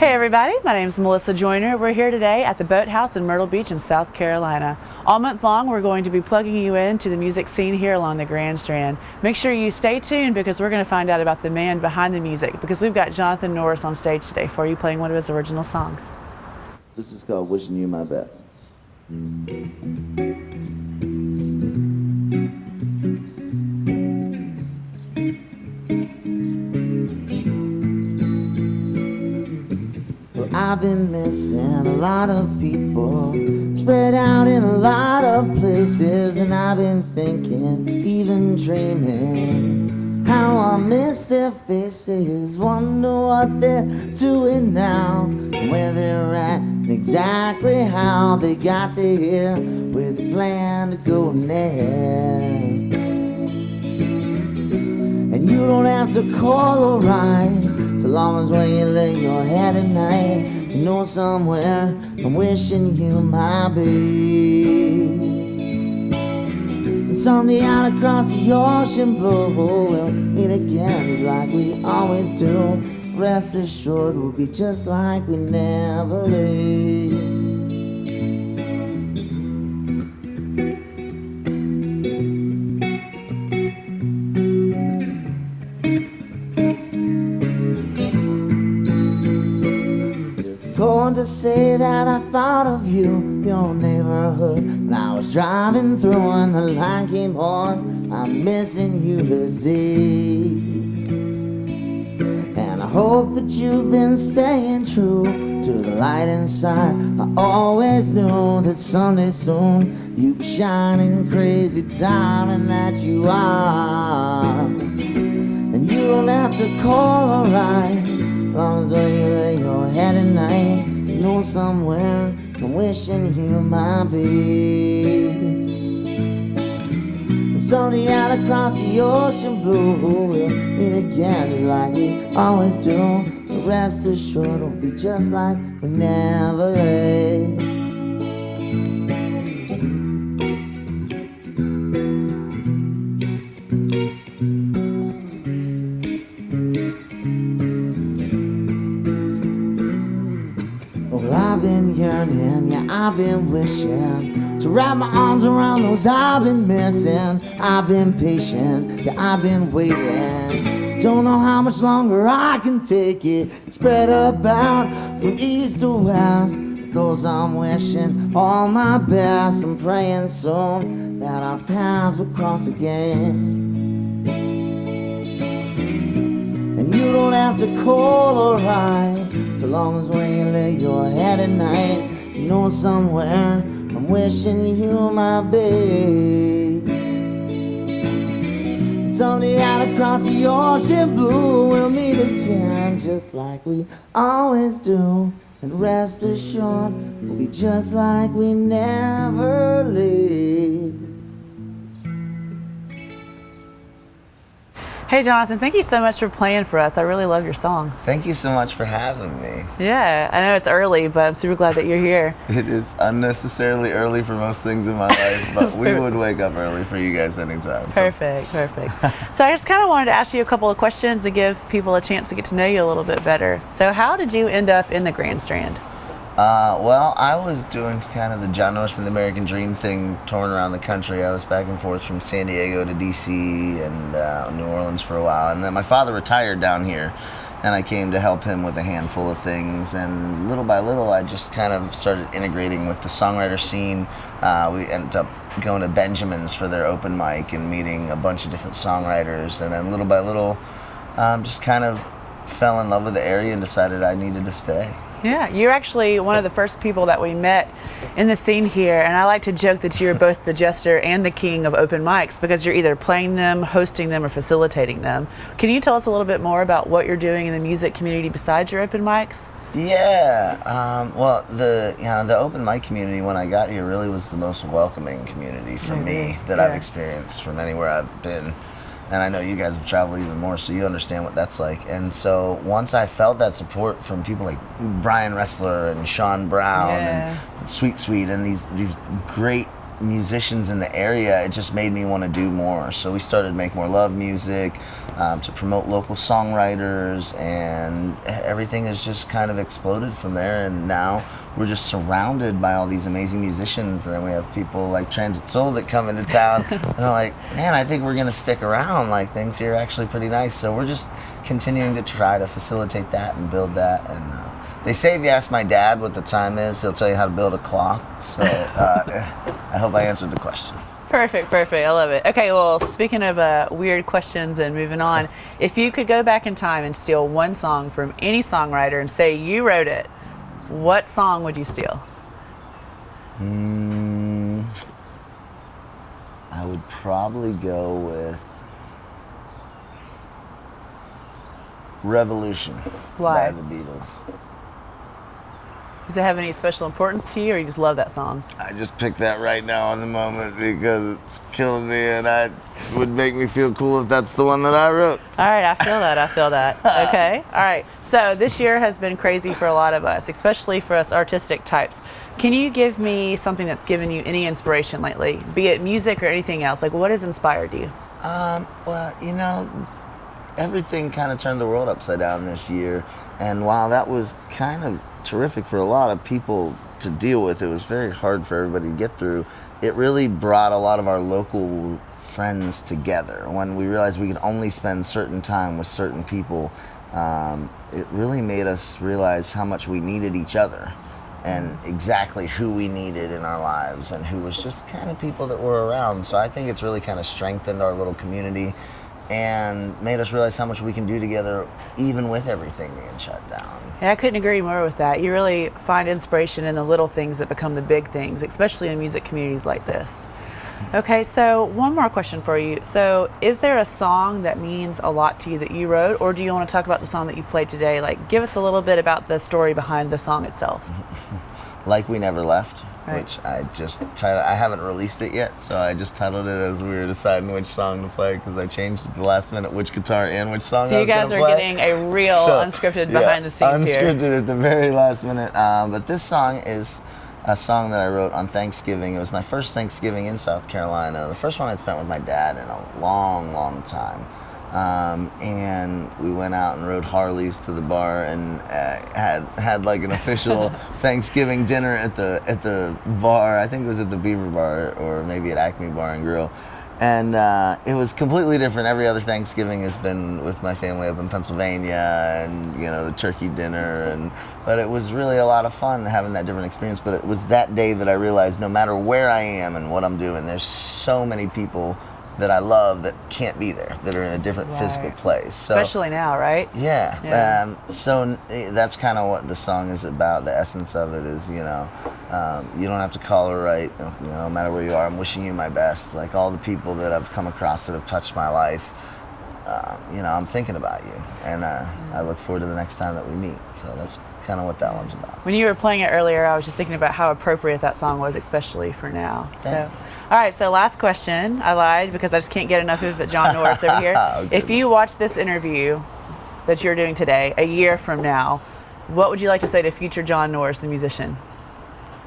Hey everybody, my name is Melissa Joyner. We're here today at the Boathouse in Myrtle Beach in South Carolina. All month long we're going to be plugging you into the music scene here along the Grand Strand. Make sure you stay tuned because we're going to find out about the man behind the music, because we've got Jonathan Norris on stage today for you playing one of his original songs. This is called Wishing You My Best. I've been missing a lot of people, spread out in a lot of places, and I've been thinking, even dreaming, how I miss their faces. Wonder what they're doing now, where they're at, and exactly how they got there, with a plan to go next. And you don't have to call or write, so long as when you lay your head at night, you know somewhere I'm wishing you might be. And someday out across the ocean blue, we'll meet again just like we always do. Rest assured we'll be just like we never leave. Going to say that I thought of you, your neighborhood, when I was driving through and the line came on. I'm missing you today, and I hope that you've been staying true to the light inside. I always knew that someday soon you'd be shining, crazy diamond that you are. And you don't have to call or write, long as when you lay your head at night, you know somewhere I'm wishing you might be. And someday out across the ocean blue, we'll meet again just like we always do. But rest assured it'll be just like we never lay. I've been yearning, yeah, I've been wishing to wrap my arms around those I've been missing. I've been patient, yeah, I've been waiting. Don't know how much longer I can take it. Spread about from east to west. Those I'm wishing all my best. I'm praying soon that our paths will cross again. And you don't have to call or write, so long as when you lay your head at night, you know somewhere I'm wishing you might be. Someday out across the ocean blue, we'll meet again just like we always do. And rest assured we'll be just like we never leave. Hey Jonathan, thank you so much for playing for us. I really love your song. Thank you so much for having me. Yeah, I know it's early, but I'm super glad that you're here. It is unnecessarily early for most things in my life, but we would wake up early for you guys anytime. So. Perfect. So I just kind of wanted to ask you a couple of questions to give people a chance to get to know you a little bit better. So how did you end up in the Grand Strand? Well, I was doing kind of the John Norris and the American Dream thing, touring around the country. I was back and forth from San Diego to DC and New Orleans for a while. And then my father retired down here, and I came to help him with a handful of things. And little by little, I just kind of started integrating with the songwriter scene. We ended up going to Benjamin's for their open mic and meeting a bunch of different songwriters. And then little by little, just kind of fell in love with the area and decided I needed to stay. Yeah, you're actually one of the first people that we met in the scene here, and I like to joke that you're both the jester and the king of open mics because you're either playing them, hosting them, or facilitating them. Can you tell us a little bit more about what you're doing in the music community besides your open mics? Yeah, well, the open mic community when I got here really was the most welcoming community for me that I've experienced from anywhere I've been. And I know you guys have traveled even more, so you understand what that's like. And so once I felt that support from people like Brian Ressler and Sean Brown and Sweet and these great musicians in the area, it just made me want to do more. So we started Make More Love music to promote local songwriters, and everything has just kind of exploded from there. And now we're just surrounded by all these amazing musicians. And then we have people like Transit Soul that come into town, and they're like, man, I think we're going to stick around. Like, things here are actually pretty nice. So we're just continuing to try to facilitate that and build that. And they say if you ask my dad what the time is, he'll tell you how to build a clock. So I hope I answered the question. Perfect. I love it. Okay, well, speaking of weird questions and moving on, if you could go back in time and steal one song from any songwriter and say you wrote it, what song would you steal? I would probably go with Revolution. Why? By the Beatles. Does it have any special importance to you, or you just love that song? I just picked that right now on the moment because it's killing me, and it would make me feel cool if that's the one that I wrote. All right, I feel that. Okay, all right. So this year has been crazy for a lot of us, especially for us artistic types. Can you give me something that's given you any inspiration lately, be it music or anything else? Like, what has inspired you? Well, you know, everything kind of turned the world upside down this year, and while that was kind of terrific for a lot of people to deal with, it was very hard for everybody to get through. It really brought a lot of our local friends together. When we realized we could only spend certain time with certain people, it really made us realize how much we needed each other and exactly who we needed in our lives and who was just kind of people that were around. So I think it's really kind of strengthened our little community and made us realize how much we can do together even with everything being shut down. Yeah, I couldn't agree more with that. You really find inspiration in the little things that become the big things, especially in music communities like this. Okay, so one more question for you. So is there a song that means a lot to you that you wrote, or do you want to talk about the song that you played today? Like, give us a little bit about the story behind the song itself. Like We Never Left. Right. Which I just titled. I haven't released it yet, so I just titled it as we were deciding which song to play, because I changed at the last minute which guitar and which song I was going to play. So you guys are getting a real unscripted behind the scenes here. Unscripted at the very last minute. But this song is a song that I wrote on Thanksgiving. It was my first Thanksgiving in South Carolina. The first one I'd spent with my dad in a long, long time. And we went out and rode Harleys to the bar and had like an official Thanksgiving dinner at the bar. I think it was at the Beaver Bar or maybe at Acme Bar and Grill. And it was completely different. Every other Thanksgiving has been with my family up in Pennsylvania, and you know, the turkey dinner, but it was really a lot of fun having that different experience. But it was that day that I realized no matter where I am and what I'm doing, there's so many people that I love that can't be there, that are in a different physical place. So, especially now, right? Yeah. So that's kind of what the song is about. The essence of it is, you know, you don't have to call her right. You know, no matter where you are, I'm wishing you my best. Like all the people that I've come across that have touched my life, you know, I'm thinking about you, and I look forward to the next time that we meet. So that's kind of what that one's about. When you were playing it earlier, I was just thinking about how appropriate that song was, especially for now. So, all right, so last question. I lied because I just can't get enough of John Norris over here. If you watch this interview that you're doing today, a year from now, what would you like to say to future John Norris, the musician?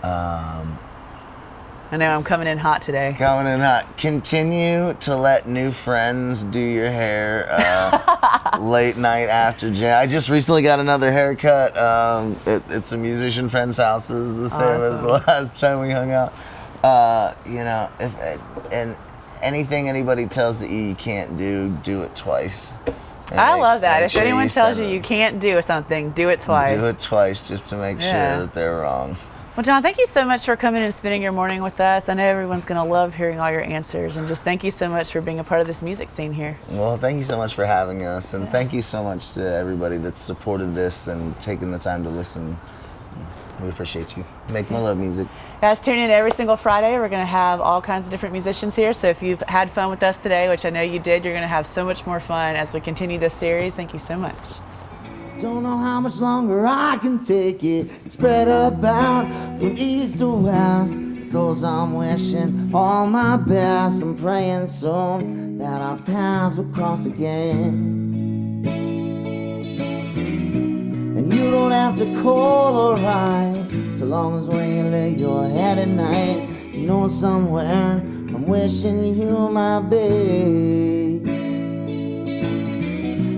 I know I'm coming in hot today. Coming in hot. Continue to let new friends do your hair late night after jam. I just recently got another haircut. It's a musician friend's house. It was the same as the last time we hung out. You know, and anything anybody tells that you can't do it twice. I love that. If anyone tells you you can't do something, do it twice. Do it twice just to make sure that they're wrong. Well, John, thank you so much for coming and spending your morning with us. I know everyone's going to love hearing all your answers, and just thank you so much for being a part of this music scene here. Well, thank you so much for having us, and thank you so much to everybody that's supported this and taken the time to listen. We appreciate you. Make More Love music. Guys, tune in every single Friday. We're going to have all kinds of different musicians here, so if you've had fun with us today, which I know you did, you're going to have so much more fun as we continue this series. Thank you so much. Don't know how much longer I can take it. Spread about from east to west. Those I'm wishing all my best. I'm praying soon that our paths will cross again. And you don't have to call or write, so long as when you lay your head at night, You know somewhere I'm wishing you might be.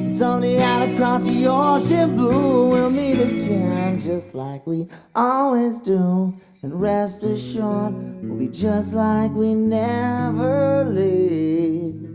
Someday out across the ocean blue, we'll meet again just like we always do. And rest assured, we'll be just like we never leave.